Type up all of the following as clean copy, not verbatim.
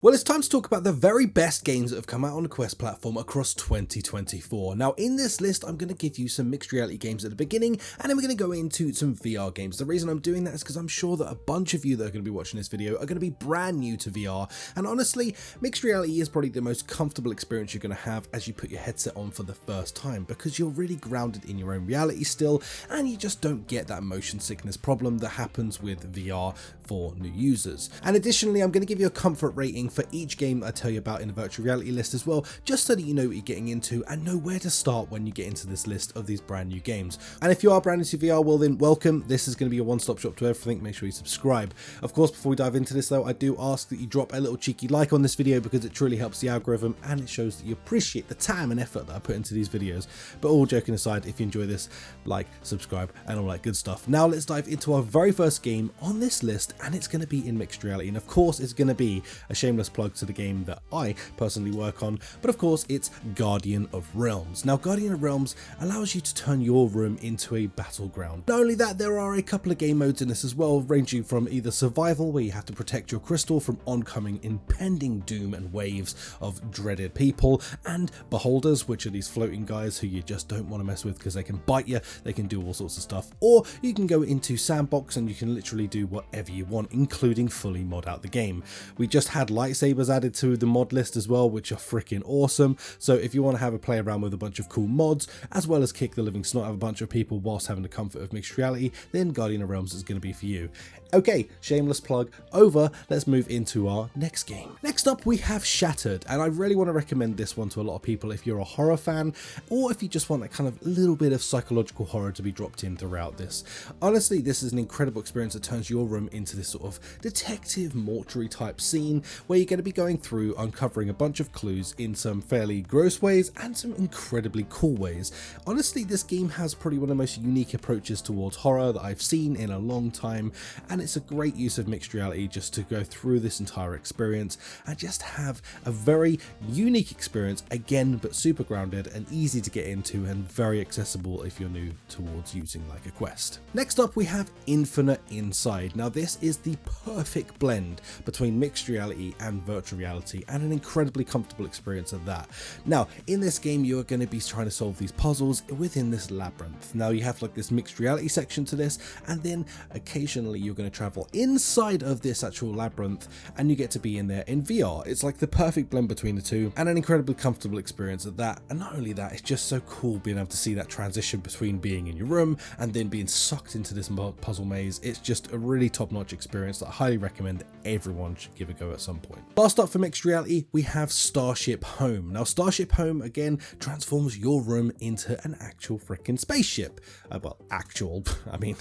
Well, it's time to talk about the very best games that have come out on the Quest platform across 2024. Now, in this list, I'm going to give you some mixed reality games at the beginning, and then we're going to go into some VR games. The reason I'm doing that is because I'm sure that a bunch of you that are going to be watching this video are going to be brand new to VR, and honestly, mixed reality is probably the most comfortable experience you're going to have as you put your headset on for the first time, because you're really grounded in your own reality still, and you just don't get that motion sickness problem that happens with VR for new users. And additionally, I'm going to give you a comfort rating for each game I tell you about in the virtual reality list as well, just so that you know what you're getting into and know where to start when you get into this list of these brand new games. And if you are brand new to VR, well then welcome. This is going to be a one-stop shop to everything. Make sure you subscribe. Of course, before we dive into this though, I do ask that you drop a little cheeky like on this video, because it truly helps the algorithm and it shows that you appreciate the time and effort that I put into these videos. But all joking aside, if you enjoy this, like, subscribe and all that good stuff. Now let's dive into our very first game on this list, and it's going to be in mixed reality. And of course, it's going to be a shameless plug to the game that I personally work on, but of course it's Guardian of Realms. Now, Guardian of Realms allows you to turn your room into a battleground. Not only that, there are a couple of game modes in this as well, ranging from either survival, where you have to protect your crystal from oncoming impending doom and waves of dreaded people, and beholders, which are these floating guys who you just don't want to mess with because they can bite you, they can do all sorts of stuff. Or you can go into sandbox and you can literally do whatever you want, including fully mod out the game. We just had lightsabers added to the mod list as well, which are freaking awesome. So if you want to have a play around with a bunch of cool mods, as well as kick the living snot out of a bunch of people whilst having the comfort of mixed reality, then Guardian of Realms is going to be for you. Okay, shameless plug over, let's move into our next game. Next up we have Shattered, and I really want to recommend this one to a lot of people if you're a horror fan, or if you just want that kind of little bit of psychological horror to be dropped in throughout this. Honestly, this is an incredible experience that turns your room into this sort of detective mortuary type scene, where you're going to be going through uncovering a bunch of clues in some fairly gross ways and some incredibly cool ways. Honestly, this game has probably one of the most unique approaches towards horror that I've seen in a long time, and it's a great use of mixed reality just to go through this entire experience and just have a very unique experience again, but super grounded and easy to get into and very accessible if you're new towards using like a Quest. Next up we have Infinite Inside. Now this is the perfect blend between mixed reality and virtual reality, and an incredibly comfortable experience of that. Now in this game you're going to be trying to solve these puzzles within this labyrinth. Now you have like this mixed reality section to this, and then occasionally you're going to travel inside of this actual labyrinth and you get to be in there in VR. It's like the perfect blend between the two and an incredibly comfortable experience at that. And not only that, it's just so cool being able to see that transition between being in your room and then being sucked into this puzzle maze. It's just a really top-notch experience that I highly recommend everyone should give a go at some point. Last up for mixed reality, we have Starship Home. Now Starship Home again transforms your room into an actual freaking spaceship. Well, actual, I mean,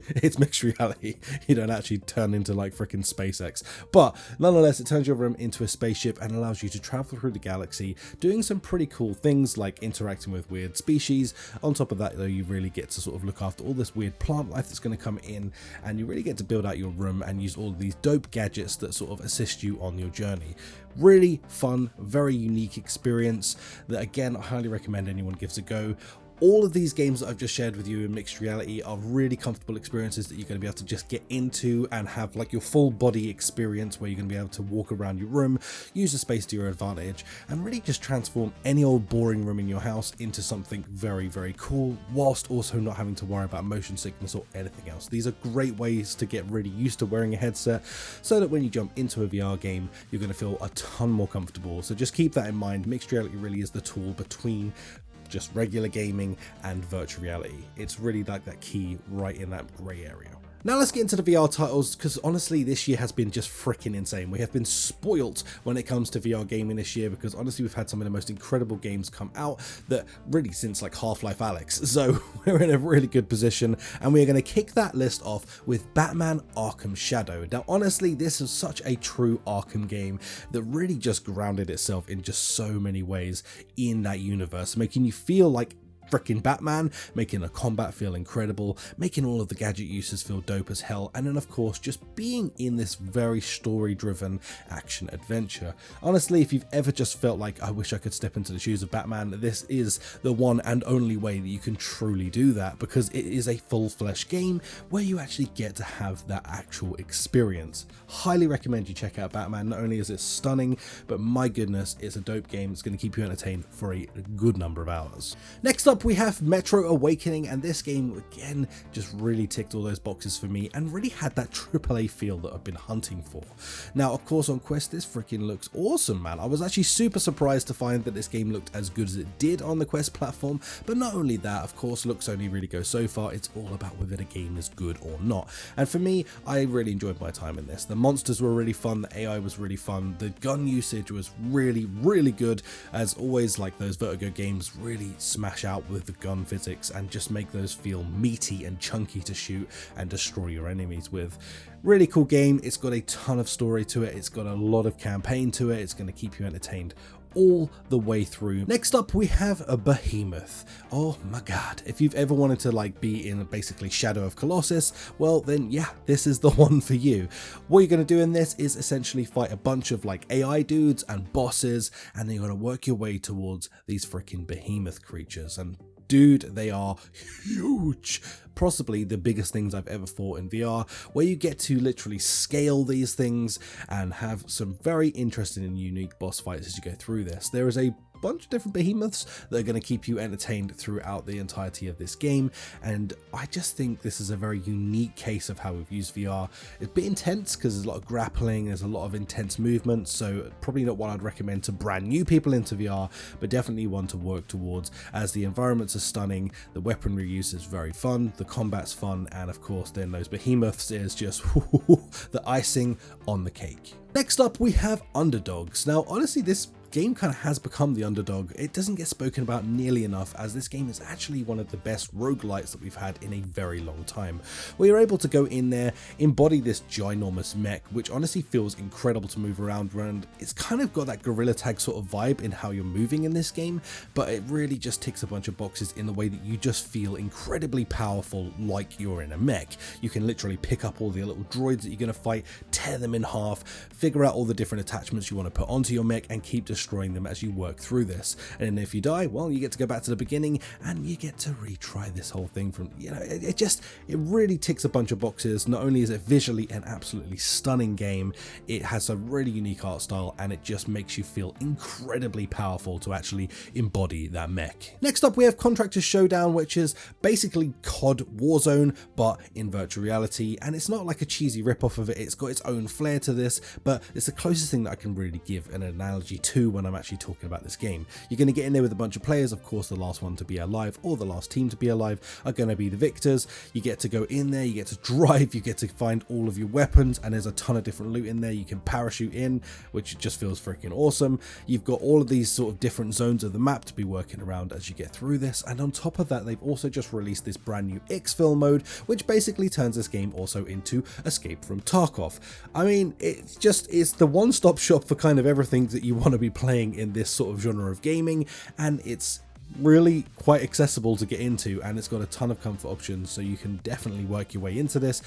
it's mixed reality. You don't actually turn into like freaking SpaceX, but nonetheless it turns your room into a spaceship and allows you to travel through the galaxy, doing some pretty cool things like interacting with weird species. On top of that though, you really get to sort of look after all this weird plant life that's going to come in, and you really get to build out your room and use all of these dope gadgets that sort of assist you on your journey. Really fun, very unique experience that again I highly recommend anyone gives a go. All of these games that I've just shared with you in mixed reality are really comfortable experiences that you're going to be able to just get into and have like your full body experience, where you're going to be able to walk around your room, use the space to your advantage, and really just transform any old boring room in your house into something very, very cool, whilst also not having to worry about motion sickness or anything else. These are great ways to get really used to wearing a headset, so that when you jump into a VR game, you're going to feel a ton more comfortable. So just keep that in mind. Mixed reality really is the tool between just regular gaming and virtual reality. It's really like that key right in that grey area. Now let's get into the VR titles, because honestly this year has been just freaking insane. We have been spoilt when it comes to VR gaming this year, because honestly we've had some of the most incredible games come out that really since like Half-Life Alyx. So we're in a really good position, and we're going to kick that list off with Batman Arkham Shadow. Now honestly this is such a true Arkham game that really just grounded itself in just so many ways in that universe, making you feel like freaking Batman, making the combat feel incredible, making all of the gadget uses feel dope as hell, and then of course just being in this very story driven action adventure. Honestly, if you've ever just felt like I wish I could step into the shoes of Batman, this is the one and only way that you can truly do that, because it is a full-fledged game where you actually get to have that actual experience. Highly recommend you check out Batman. Not only is it stunning, but my goodness, it's a dope game. It's going to keep you entertained for a good number of hours. Next up we have Metro Awakening, and this game again just really ticked all those boxes for me and really had that AAA feel that I've been hunting for. Now of course on Quest this freaking looks awesome, man. I was actually super surprised to find that this game looked as good as it did on the Quest platform, but not only that, of course looks only really go so far. It's all about whether the game is good or not, and for me I really enjoyed my time in this. The monsters were really fun, the AI was really fun, the gun usage was really good. As always, like those Vertigo games really smash out with the gun physics and just make those feel meaty and chunky to shoot and destroy your enemies with. Really cool game. It's got a ton of story to it, it's got a lot of campaign to it, it's going to keep you entertained all the way through. Next up we have a Behemoth. Oh my god, if you've ever wanted to like be in basically Shadow of Colossus, well then yeah, this is the one for you. What you're going to do in this is essentially fight a bunch of like AI dudes and bosses, and then you're going to work your way towards these freaking Behemoth creatures, and dude, they are huge. Possibly the biggest things I've ever fought in VR, where you get to literally scale these things and have some very interesting and unique boss fights as you go through this. There is a bunch of different behemoths that are going to keep you entertained throughout the entirety of this game, and I just think this is a very unique case of how we've used VR. It's a bit intense because there's a lot of grappling, there's a lot of intense movement, so probably not one I'd recommend to brand new people into VR, but definitely one to work towards, as the environments are stunning, the weaponry use is very fun, the combat's fun, and of course then those behemoths is just the icing on the cake. Next up we have Underdogs. Now honestly this game kind of has become the underdog. It doesn't get spoken about nearly enough, as this game is actually one of the best roguelites that we've had in a very long time, where you're able to go in there, embody this ginormous mech, which honestly feels incredible to move around, and it's kind of got that Gorilla Tag sort of vibe in how you're moving in this game, but it really just ticks a bunch of boxes in the way that you just feel incredibly powerful like you're in a mech. You can literally pick up all the little droids that you're going to fight, tear them in half, figure out all the different attachments you want to put onto your mech, and keep destroying them as you work through this. And if you die, well, you get to go back to the beginning and you get to retry this whole thing from, you know, it really ticks a bunch of boxes. Not only is it visually an absolutely stunning game, it has a really unique art style, and it just makes you feel incredibly powerful to actually embody that mech. Next up we have Contractors Showdown, which is basically COD Warzone but in virtual reality, and it's not like a cheesy rip-off of it. It's got its own flair to this, but it's the closest thing that I can really give an analogy to when I'm actually talking about this game. You're going to get in there with a bunch of players. Of course the last one to be alive or the last team to be alive are going to be the victors. You get to go in there, you get to drive, you get to find all of your weapons, and there's a ton of different loot in there. You can parachute in, which just feels freaking awesome. You've got all of these sort of different zones of the map to be working around as you get through this, and on top of that they've also just released this brand new exfil mode, which basically turns this game also into Escape from Tarkov. I mean, it's the one-stop shop for kind of everything that you want to be playing in this sort of genre of gaming, and it's really quite accessible to get into, and it's got a ton of comfort options, so you can definitely work your way into this.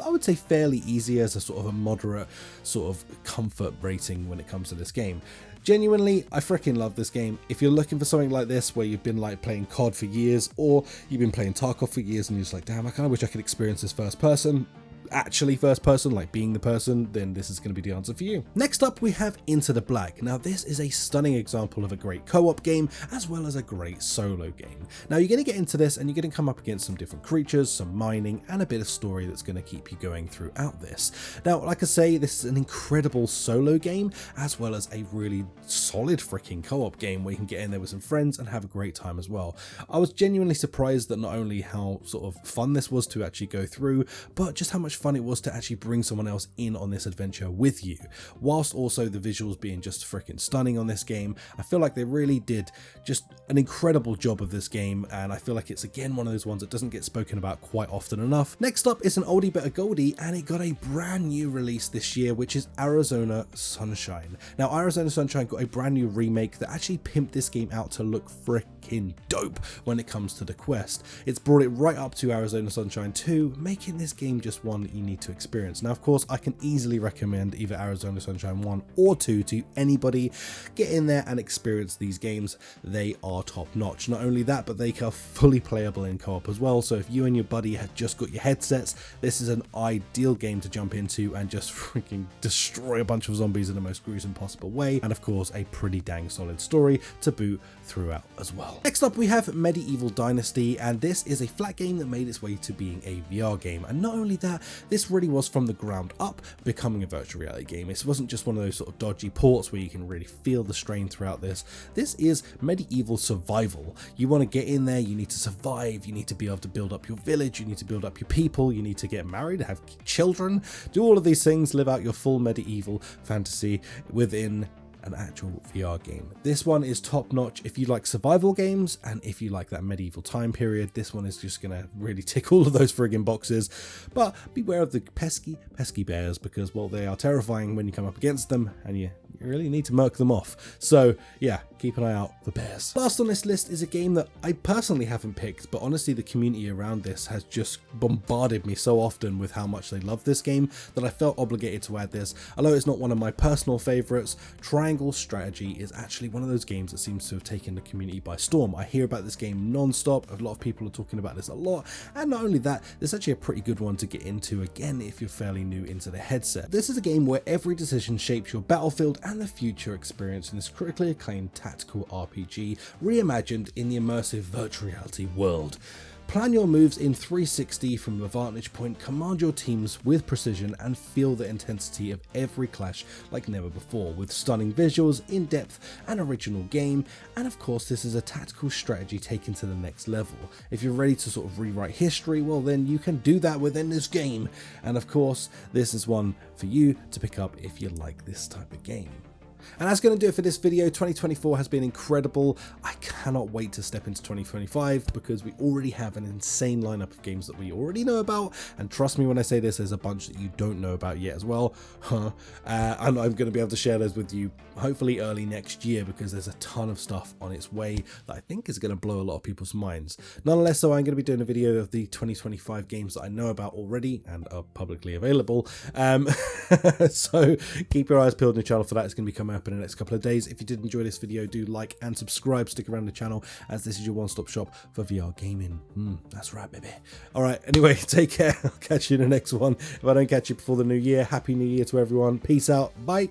I would say fairly easy as a sort of a moderate sort of comfort rating when it comes to this game. Genuinely, I freaking love this game. If you're looking for something like this where you've been like playing COD for years, or you've been playing Tarkov for years and you're just like, damn, I kind of wish I could experience this first person, actually first person, like being the person, then this is going to be the answer for you. Next up we have Into the Black. Now this is a stunning example of a great co-op game as well as a great solo game. Now you're going to get into this and you're going to come up against some different creatures, some mining, and a bit of story that's going to keep you going throughout this. Now like I say, this is an incredible solo game as well as a really solid freaking co-op game where you can get in there with some friends and have a great time as well. I was genuinely surprised that not only how sort of fun this was to actually go through, but just how much much fun it was to actually bring someone else in on this adventure with you, whilst also the visuals being just freaking stunning on this game. I feel like they really did just an incredible job of this game, and I feel like it's again one of those ones that doesn't get spoken about quite often enough. Next up is an oldie but a goldie, and it got a brand new release this year, which is Arizona Sunshine. Now, Arizona Sunshine got a brand new remake that actually pimped this game out to look freaking dope when it comes to the quest. It's brought it right up to Arizona Sunshine 2, making this game just one that you need to experience. Now, of course, I can easily recommend either Arizona Sunshine 1 or 2 to anybody. Get in there and experience these games. They are top notch. Not only that, but they are fully playable in co-op as well. So if you and your buddy have just got your headsets, this is an ideal game to jump into and just freaking destroy a bunch of zombies in the most gruesome possible way. And of course, a pretty dang solid story to boot throughout as well. Next up, we have Medieval Dynasty, and this is a flat game that made its way to being a VR game. And not only that, this really was from the ground up becoming a virtual reality game. It wasn't just one of those sort of dodgy ports where you can really feel the strain throughout this. This is medieval survival. You want to get in there, you need to survive, you need to be able to build up your village, you need to build up your people, you need to get married, have children, do all of these things, live out your full medieval fantasy within an actual VR game. This one is top notch if you like survival games, and if you like that medieval time period, this one is just gonna really tick all of those friggin' boxes. But beware of the pesky bears, because, well, they are terrifying when you come up against them, and you really need to murk them off. So yeah, keep an eye out for bears. Last on this list is a game that I personally haven't picked, but honestly the community around this has just bombarded me so often with how much they love this game that I felt obligated to add this. Although it's not one of my personal favorites, Triangle Strategy is actually one of those games that seems to have taken the community by storm. I hear about this game non-stop, a lot of people are talking about this a lot, and not only that, it's actually a pretty good one to get into again if you're fairly new into the headset. This is a game where every decision shapes your battlefield and the future experience in this critically acclaimed tactical RPG reimagined in the immersive virtual reality world. Plan your moves in 360 from the vantage point, command your teams with precision, and feel the intensity of every clash like never before, with stunning visuals, in-depth and original game. And of course, this is a tactical strategy taken to the next level. If you're ready to sort of rewrite history, well then you can do that within this game. And of course, this is one for you to pick up if you like this type of game. And that's going to do it for this video. 2024 has been incredible. I cannot wait to step into 2025 because we already have an insane lineup of games that we already know about. And trust me when I say this, there's a bunch that you don't know about yet as well. And I'm going to be able to share those with you hopefully early next year, because there's a ton of stuff on its way that I think is going to blow a lot of people's minds. Nonetheless, so I'm going to be doing a video of the 2025 games that I know about already and are publicly available. So keep your eyes peeled on the channel for that. It's going to be coming up in the next couple of days. If you did enjoy this video, do like and subscribe, stick around the channel, as this is your one-stop shop for VR gaming. That's right, baby. All right, anyway, take care. I'll catch you in the next one. If I don't catch you before the new year, happy new year to everyone. Peace out. Bye.